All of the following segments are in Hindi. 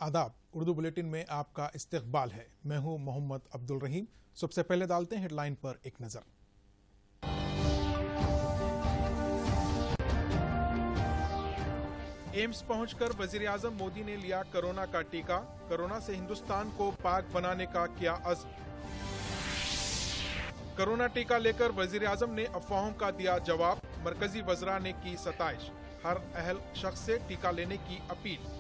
आदाब। उर्दू बुलेटिन में आपका इस्तकबाल है। मैं हूं मोहम्मद अब्दुल रहीम। सबसे पहले डालते हैं हेडलाइन पर एक नजर। एम्स पहुंचकर वजीर आजम मोदी ने लिया कोरोना का टीका। कोरोना से हिंदुस्तान को पाक बनाने का किया अज़्म। कोरोना टीका लेकर वजीर आजम ने अफवाहों का दिया जवाब। मरकजी वज़रा ने की सताइश। हर अहल शख्स से टीका लेने की अपील।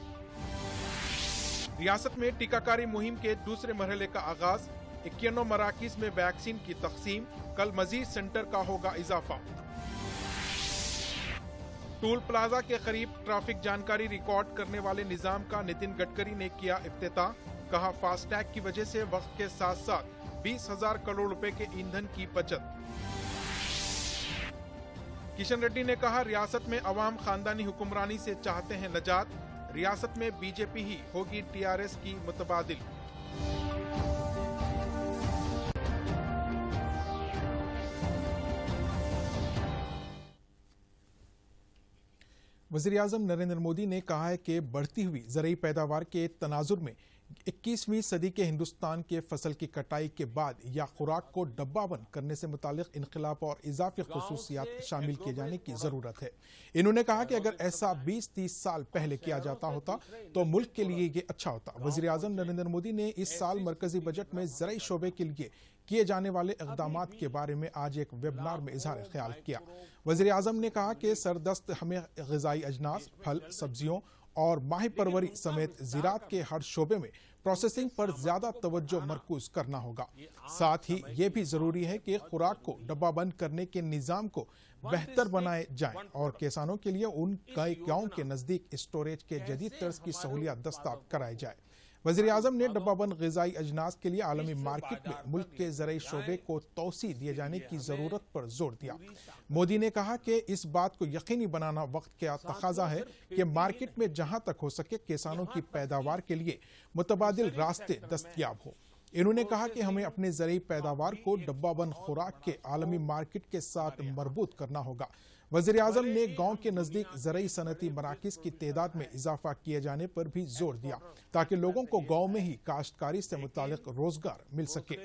रियासत में टीकाकारी मुहिम के दूसरे मरहले का आगाज। 91 मराकिज में वैक्सीन की तकसीम। कल मजीद सेंटर का होगा इजाफा। टूल प्लाजा के करीब ट्रैफिक जानकारी रिकॉर्ड करने वाले निजाम का नितिन गडकरी ने किया इफ्तिताह। कहा फास्टैग की वजह से वक्त के साथ साथ 20,000 करोड़ रुपए के ईंधन की बचत। किशन रेड्डी ने कहा रियासत में अवाम खानदानी हुक्मरानी से चाहते हैं निजात। रियासत में बीजेपी ही होगी टीआरएस की मुतबादिल। वज़ीर आज़म नरेंद्र मोदी ने कहा है कि बढ़ती हुई ज़रूरी पैदावार के तनाजुर में 21वीं सदी के हिंदुस्तान के फसल की कटाई के बाद या खुराक को डब्बाबंद करने से मुतालिक इनकलाब और इजाफी खसूसियात शामिल किए जाने की जरूरत है। इन्होंने कहा कि अगर ऐसा 20-30 साल पहले किया जाता होता तो मुल्क के लिए ये अच्छा होता। वज़ीर आज़म नरेंद्र मोदी ने इस साल मरकजी बजट में ज़राई शोबे के लिए किए जाने वाले इक़दामात के बारे में आज एक वेबिनार में इजहार ख्याल किया। वज़ीर आज़म ने कहा कि सरदस्त हमें ग़िज़ाई अजनास, फल, सब्जियों और माही परवरी समेत ज़राअत के हर शोबे में प्रोसेसिंग पर ज्यादा तवज्जो मरकूज करना होगा। साथ ही ये भी जरूरी है कि खुराक को डब्बाबंद करने के निज़ाम को बेहतर बनाए जाएं और किसानों के लिए उन गांव के नजदीक स्टोरेज के जदीद तर्ज की सहूलियत दस्ताब कराई जाए। वज़ीर आज़म ने डब्बाबंद ग़िज़ाई अजनास के लिए आलमी मार्केट में मुल्क के ज़राई शोबे को तोसी दिए जाने की ज़रूरत पर जोर दिया। मोदी ने कहा कि इस बात को यकीनी बनाना वक्त का तकाज़ा है कि मार्केट में जहां तक हो सके किसानों की पैदावार के लिए मुतबादिल रास्ते दस्तयाब हो। इन्होंने कहा कि हमें अपने ज़राई पैदावार को डब्बाबंद खुराक के आलमी मार्केट के साथ मरबूत करना होगा। वज़ीर आज़म ने गांव के नजदीक ज़राई सनती मराकिज़ की तादाद में इजाफा किए जाने पर भी जोर दिया ताकि लोगों को गांव में ही काश्तकारी से मुतालिक रोजगार मिल सके।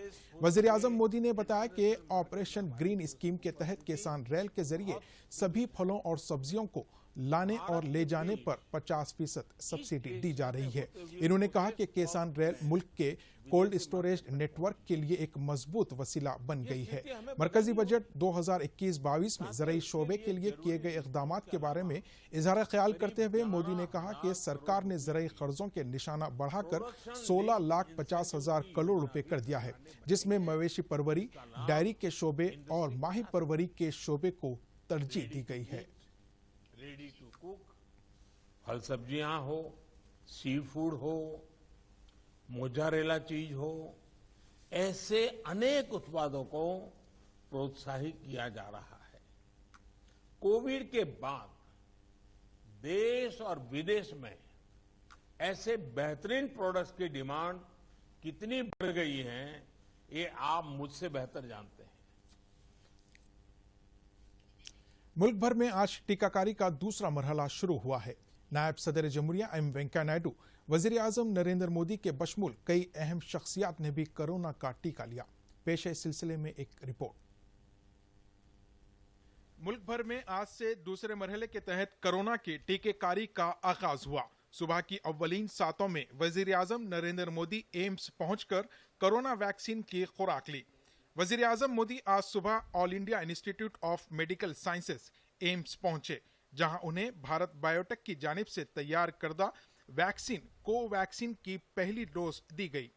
वज़ीर आज़म मोदी ने बताया कि ऑपरेशन ग्रीन स्कीम के तहत किसान रेल के जरिए सभी फलों और सब्जियों को लाने और ले जाने पर 50% सब्सिडी दी जा रही है। इन्होंने कहा कि किसान रेल मुल्क के कोल्ड स्टोरेज नेटवर्क के लिए एक मजबूत वसीला बन गई है। मरकजी बजट 2021-22 में ज़राई शोबे के लिए किए गए इक़दामात के बारे में इजहार ख्याल करते हुए मोदी ने कहा कि सरकार ने ज़राई कर्जों के निशाना बढ़ाकर 16,50,000 करोड़ रुपए कर दिया है, जिसमें मवेशी परवरी, डायरी के शोबे और माही परवरी के शोबे को तरजीह दी गई है। रेडी टू कुक, फल सब्जियां हो, सी फूड हो, मोजारेला चीज हो, ऐसे अनेक उत्पादों को प्रोत्साहित किया जा रहा है। कोविड के बाद देश और विदेश में ऐसे बेहतरीन प्रोडक्ट्स की डिमांड कितनी बढ़ गई है, ये आप मुझसे बेहतर जानते हैं। मुल्क भर में आज टीकाकारी का दूसरा मरहला शुरू हुआ है। नायब सदर जमहूरिया एम वेंकैया नायडू, वज़ीर आज़म नरेंद्र मोदी के बशमूल कई अहम शख्सियात ने भी कोरोना का टीका लिया। पेश है इस सिलसिले में एक रिपोर्ट। मुल्क भर में आज से दूसरे मरहले के तहत कोरोना की टीकेकारी का आगाज हुआ। सुबह की अव्वलीन सातों में वज़ीर आज़म नरेंद्र मोदी एम्स पहुंचकर कोरोना वैक्सीन की खुराक ली। वज़ीर आज़म मोदी आज सुबह all India institute of medical sciences AIIMS पहुंचे, जहां उन्हें भारत बायोटेक की जानिब से तैयार करदा वैक्सीन कोवैक्सीन की पहली डोज दी गई।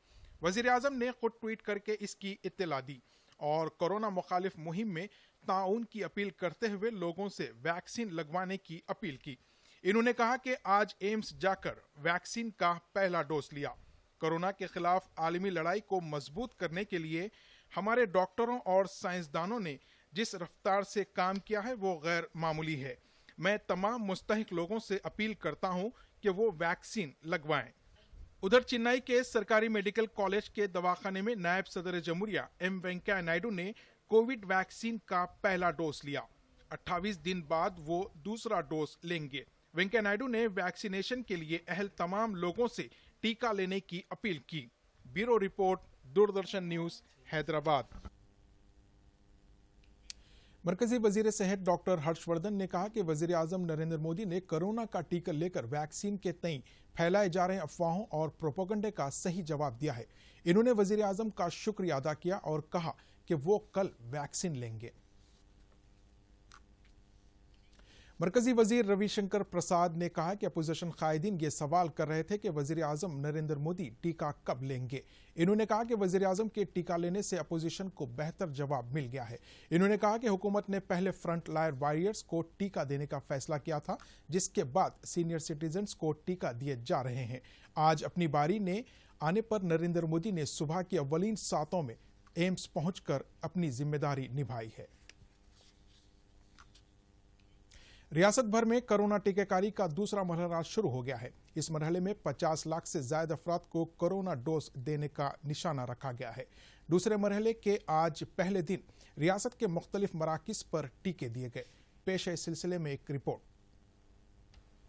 वज़ीर आज़म ने खुद ट्वीट करके इसकी इत्तला दी और कोरोना मुखालिफ मुहिम में ताउन की अपील करते हुए लोगों से वैक्सीन लगवाने की अपील की। इन्होंने कहा कि आज एम्स जाकर वैक्सीन का पहला डोज लिया। कोरोना के खिलाफ आलमी लड़ाई को मजबूत करने के लिए हमारे डॉक्टरों और साइंसदानों ने जिस रफ्तार से काम किया है वो गैर मामूली है। मैं तमाम मुस्तहिक लोगों से अपील करता हूं कि वो वैक्सीन लगवाएं। उधर चेन्नई के सरकारी मेडिकल कॉलेज के दवाखाने में नायब सदर जमहूरिया एम वेंकैया नायडू ने कोविड वैक्सीन का पहला डोज लिया। 28 दिन बाद वो दूसरा डोज लेंगे। वेंकैया नायडू ने वैक्सीनेशन के लिए अहल तमाम लोगों से टीका लेने की अपील की। Bureau report, Doordarshan news, Hyderabad. मरकजी वजीर सेहत डॉक्टर हर्षवर्धन ने कहा कि वजीर आजम नरेंद्र मोदी ने कोरोना का टीका लेकर वैक्सीन के तई फैलाए जा रहे अफवाहों और प्रोपेगेंडे का सही जवाब दिया है। इन्होंने वजीर आजम का शुक्रिया अदा किया और कहा कि वो कल वैक्सीन लेंगे। मरकजी वजीर रविशंकर प्रसाद ने कहा कि अपोजिशन कायदीन ये सवाल कर रहे थे कि वजीर आजम नरेंद्र मोदी टीका कब लेंगे। इन्होंने कहा कि वजीर आजम के टीका लेने से अपोजिशन को बेहतर जवाब मिल गया है। इन्होंने कहा कि हुकूमत ने पहले फ्रंट लाइन वॉरियर्स को टीका देने का फैसला किया था, जिसके बाद सीनियर सिटीजन्स को टीका दिए जा रहे हैं। आज अपनी बारी ने आने पर नरेंद्र मोदी ने सुबह की अव्वलीन सातों में एम्स पहुंचकर अपनी जिम्मेदारी निभाई है। रियासत भर में कोरोना टीकाकारी का दूसरा मरहला शुरू हो गया है। इस मरहले में 50 लाख से ज्यादा अफराद को कोरोना डोज देने का निशाना रखा गया है। दूसरे मरहले के आज पहले दिन रियासत के मुख्तलिफ मराकिज पर टीके दिए गए। पेश है इस सिलसिले में एक रिपोर्ट।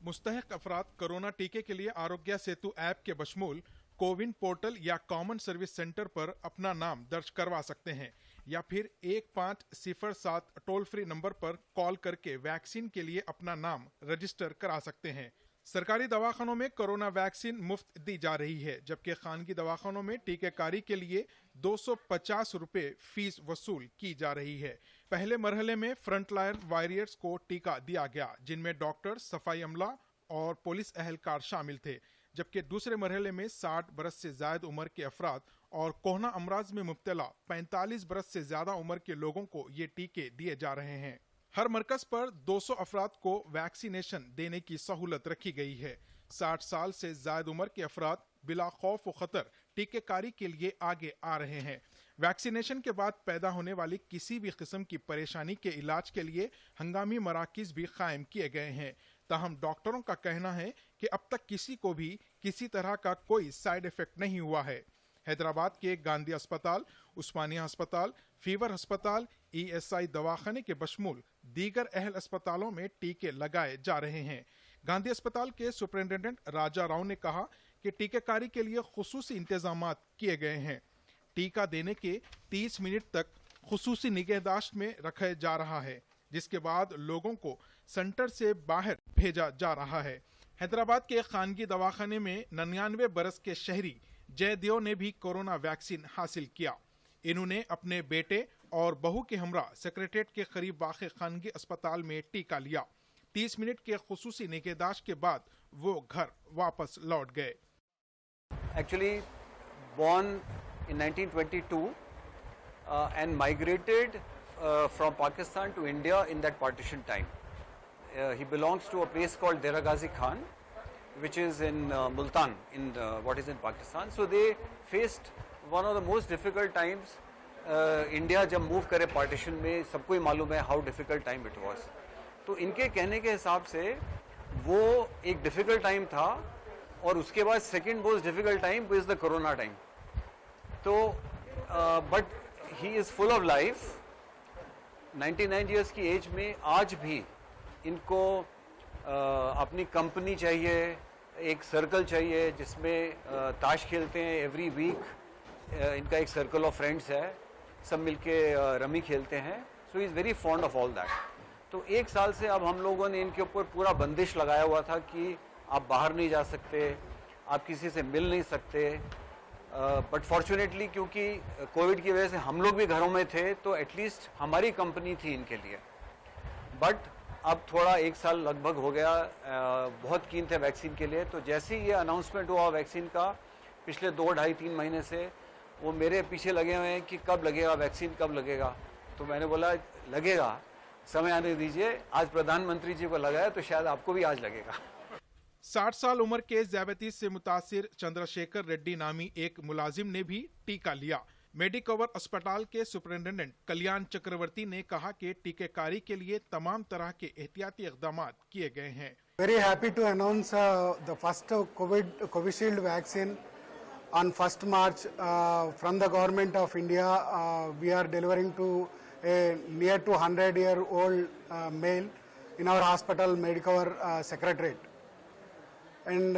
मुस्तहिक अफराद कोरोना टीके के लिए आरोग्य सेतु ऐप के बशमूल कोविन पोर्टल या कॉमन सर्विस सेंटर पर अपना नाम दर्ज करवा सकते हैं या फिर 1507 टोल फ्री नंबर पर कॉल करके वैक्सीन के लिए अपना नाम रजिस्टर करा सकते हैं। सरकारी दवाखानों में कोरोना वैक्सीन मुफ्त दी जा रही है, जबकि खानगी दवाखानों में टीकेकारी के लिए 250 रुपए फीस वसूल की जा रही है। पहले मरहले में फ्रंटलाइन वॉरियर्स को टीका दिया गया, जिनमें डॉक्टर, सफाई अमला और पुलिस एहलकार शामिल थे, जबकि दूसरे मरहले में 60 बरस से ज्यादा उम्र के अफराद और कोरोना अमराज में मुब्तला 45 बरस से ज्यादा उम्र के लोगों को ये टीके दिए जा रहे हैं। हर मरकज पर 200 अफराद को वैक्सीनेशन देने की सहूलत रखी गई है। 60 साल से ज्यादा उम्र के अफराद बिला खौफ व खतर टीकेकारी के लिए आगे आ रहे हैं। वैक्सीनेशन के बाद पैदा होने वाली किसी भी किस्म की परेशानी के इलाज के लिए हंगामी मराकिज भी कायम किए गए हैं। ताहम डॉक्टरों का कहना है कि अब तक किसी को भी किसी तरह का कोई साइड इफेक्ट नहीं हुआ है। हैदराबाद के गांधी अस्पताल, उस्मानिया अस्पताल, फीवर अस्पताल, ESI दवाखाने के बशमूल दीगर अहल अस्पतालों में टीके लगाए जा रहे हैं। गांधी अस्पताल के सुपरिंटेंडेंट राजा राव ने कहा कि टीकेकारी के लिए खुसूसी इंतजाम किए गए हैं। टीका देने के 30 मिनट तक खुसूसी निगहदाश्त में रखा जा रहा है, जिसके बाद लोगों को सेंटर से बाहर भेजा जा रहा है। हैदराबाद के खानगी दवाखाने में 99 बरस के शहरी जयदेव ने भी कोरोना वैक्सीन हासिल किया। इन्होंने अपने बेटे और बहू के हमरा सेक्रेटेरिएट के करीब वाक़े खानगी अस्पताल में टीका लिया। 30 मिनट के खुसूसी निगहदाश्त के बाद वो घर वापस लौट गए। Actually born in 1922 and migrated from Pakistan to India in that partition time. He belongs to a place called Dera Ghazi Khan, which is in Multan, in what is in Pakistan. So they faced one of the most difficult times. India जब मूव करे पार्टीशन में, सबको ही मालूम है how difficult time it was. तो इनके कहने के हिसाब से वो एक डिफिकल्ट टाइम था और उसके बाद second most difficult time is the corona time. तो but he is full of life. 99 years की एज में आज भी इनको अपनी कंपनी चाहिए, एक सर्कल चाहिए जिसमें ताश खेलते हैं एवरी वीक। इनका एक सर्कल ऑफ फ्रेंड्स है, सब मिलके रमी खेलते हैं। So he is very fond of all that. तो एक साल से अब हम लोगों ने इनके ऊपर पूरा बंदिश लगाया हुआ था कि आप बाहर नहीं जा सकते, आप किसी से मिल नहीं सकते। बट फॉर्चुनेटली क्योंकि कोविड की वजह से हम लोग भी घरों में थे, तो एटलीस्ट हमारी कंपनी थी इनके लिए। बट अब थोड़ा एक साल लगभग हो गया, बहुत कीन थे वैक्सीन के लिए। तो जैसे ही ये अनाउंसमेंट हुआ वैक्सीन का, पिछले 2, 2.5, 3 महीने से वो मेरे पीछे लगे हुए हैं कि कब लगेगा वैक्सीन, कब लगेगा। तो मैंने बोला लगेगा, समय आने दीजिए। आज प्रधानमंत्री जी को लगाया तो शायद आपको भी आज लगेगा। 60 साल उम्र के ज़ियादती से मुतासिर चंद्रशेखर रेड्डी नामी एक मुलाजिम ने भी टीका लिया। मेडिकवर अस्पताल के सुपरिंटेंडेंट कल्याण चक्रवर्ती ने कहा कि टीकेकारी के लिए तमाम तरह के एहतियाती इक़दाम किए गए हैं। Very happy to announce the first Covishield vaccine on 1st March from the government of India. We are delivering to a near to 100-year-old male in our hospital Medicover secretariat. and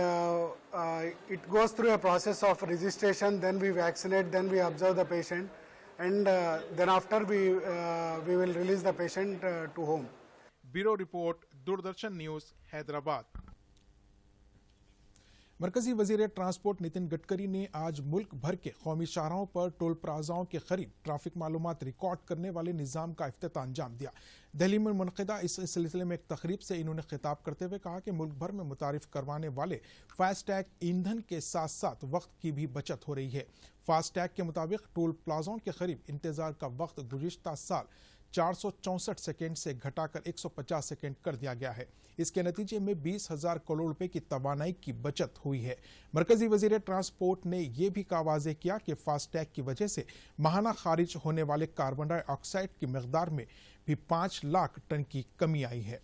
it goes through a process of registration, then we vaccinate, then we observe the patient, and then after we will release the patient to home. Bureau report, Doordarshan news, Hyderabad. मरकजी वजीर ट्रांसपोर्ट नितिन गडकरी ने आज मुल्क भर के कौमी शाहराहों पर टोल प्लाजाओं के करीब ट्रैफिक मालूमात रिकॉर्ड करने वाले निज़ाम का इफ्तिताह अंजाम दिया। दिल्ली में मुनक़िदा इस सिलसिले में एक तकरीब से इन्होंने खिताब करते हुए कहा कि मुल्क भर में मुतारिफ करवाने वाले फास्टैग ईंधन के साथ साथ वक्त की भी बचत हो रही है। फास्टैग के मुताबिक टोल प्लाजाओं के करीब इंतजार का वक्त गुज़िश्ता साल 464 सेकेंड से घटाकर 150 सेकेंड कर दिया गया है। इसके नतीजे में 20,000 करोड़ रुपए की तवानाई की बचत हुई है। मरकजी वजीर ट्रांसपोर्ट ने यह भी वाज़ेह किया कि फास्टैग की वजह से माहाना खारिज होने वाले कार्बन डाइऑक्साइड की मकदार में भी 5 लाख टन की कमी आई है।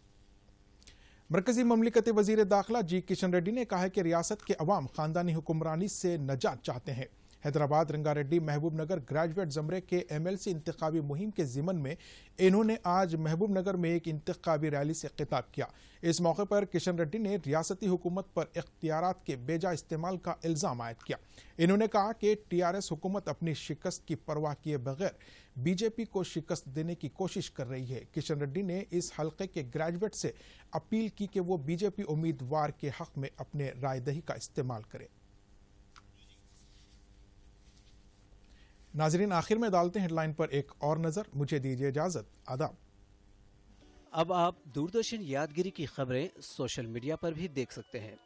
मरकजी ममलिकती वजीर दाखिला जी किशन रेड्डी ने कहा है कि रियासत के अवाम खानदानी हुक्मरानी से नजात चाहते हैं। हैदराबाद रंगारेड्डी महबूब नगर ग्रेजुएट जमरे के MLC इंतखाबी मुहिम के ज़िमन में इन्होंने आज महबूब नगर में एक इंतखाबी रैली से खिताब किया। इस मौके पर किशन रेड्डी ने रियासती हुकूमत पर इख्तियारात के बेजा इस्तेमाल का इल्ज़ाम आयद किया। इन्होंने कहा कि TRS हुकूमत अपनी शिकस्त की परवाह किए बगैर BJP को शिकस्त देने की कोशिश कर रही है। किशन रेड्डी ने इस हल्के के ग्रेजुएट से अपील की कि वो BJP उम्मीदवार के हक में अपने रायदही का इस्तेमाल करें। नाजरीन, आखिर में डालते हैं हेडलाइन पर एक और नजर। मुझे दीजिए इजाजत। आदाब। अब आप दूरदर्शन यादगिरी की खबरें सोशल मीडिया पर भी देख सकते हैं।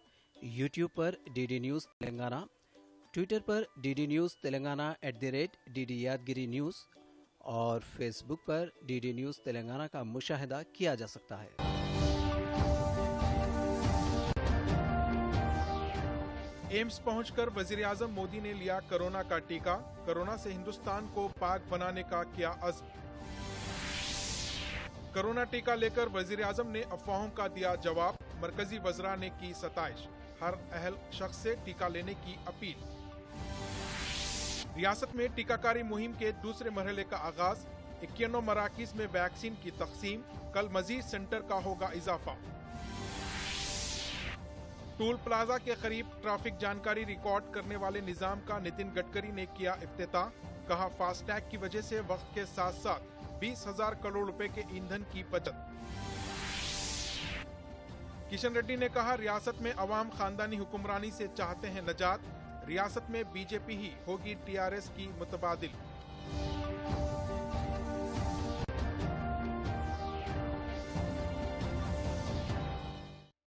YouTube पर DD न्यूज़ तेलंगाना, ट्विटर पर DD न्यूज़ तेलंगाना @DD यादगिरी न्यूज़ और फेसबुक पर DD न्यूज़ तेलंगाना का मुशाहिदा किया जा सकता है। एम्स पहुंचकर वजीर आजम मोदी ने लिया कोरोना का टीका। कोरोना से हिंदुस्तान को पाक बनाने का किया अज़्म। कोरोना टीका लेकर वजीर आजम ने अफवाहों का दिया जवाब। मरकजी वज़रा ने की सताइश। हर अहल शख्स से टीका लेने की अपील। रियासत में टीकाकारी मुहिम के दूसरे मरहले का आगाज। 91 मराकीज में वैक्सीन की तकसीम। कल मजीद सेंटर का होगा इजाफा। टोल प्लाजा के करीब ट्रैफिक जानकारी रिकॉर्ड करने वाले निजाम का नितिन गडकरी ने किया इफ्तिताह। कहा, फास्टैग की वजह से वक्त के साथ साथ 20,000 करोड़ रुपए के ईंधन की बचत। किशन रेड्डी ने कहा, रियासत में अवाम खानदानी हुक्मरानी से चाहते हैं नजात। रियासत में BJP ही होगी TRS की मुतबादिल।